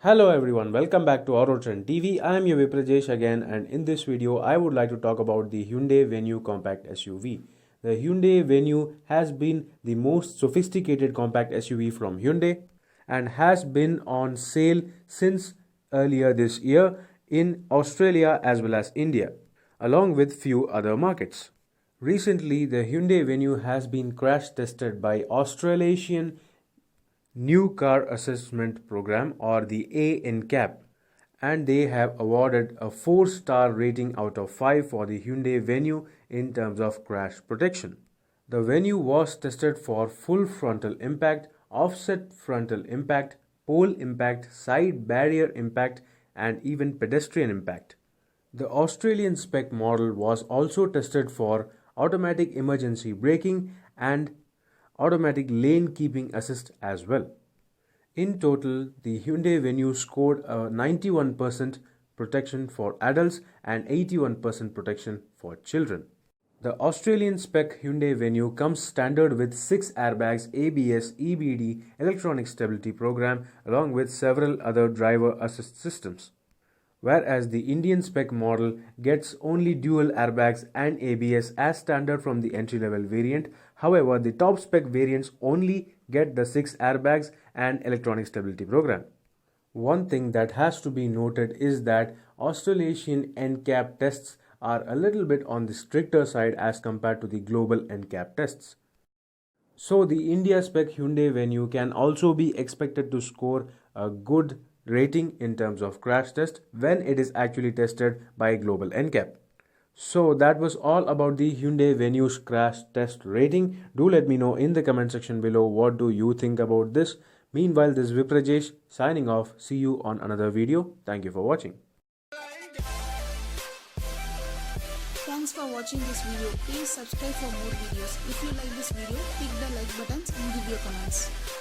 Hello everyone, welcome back to AutoTrend TV. I am your Viprajesh again, and in this video I would like to talk about the Hyundai Venue compact SUV. The Hyundai Venue has been the most sophisticated compact SUV from Hyundai and has been on sale since earlier this year in Australia as well as India, along with few other markets. Recently, the Hyundai Venue has been crash tested by Australasian New Car Assessment Program or the ANCAP, and they have awarded a 4-star rating out of 5 for the Hyundai Venue in terms of crash protection. The Venue was tested for full frontal impact, offset frontal impact, pole impact, side barrier impact, and even pedestrian impact. The Australian spec model was also tested for automatic emergency braking and automatic lane keeping assist as well. In total, the Hyundai Venue scored a 91% protection for adults and 81% protection for children. The Australian spec Hyundai Venue comes standard with 6 airbags, ABS, EBD, electronic stability program, along with several other driver assist systems, whereas the Indian spec model gets only dual airbags and ABS as standard from the entry-level variant. However, the top spec variants only get the 6 airbags and electronic stability program. One thing that has to be noted is that Australasian ANCAP tests are a little bit on the stricter side as compared to the global ANCAP tests. So the India spec Hyundai Venue can also be expected to score a good rating in terms of crash test when it is actually tested by global ANCAP. So that was all about the Hyundai Venue's crash test rating. Do let me know in the comment section below what do you think about this. Meanwhile, this is Viprajesh signing off. See you on another video. Thank you for watching. Thanks for watching this video. Please subscribe for more videos. If you like this video, click the like buttons and give your comments.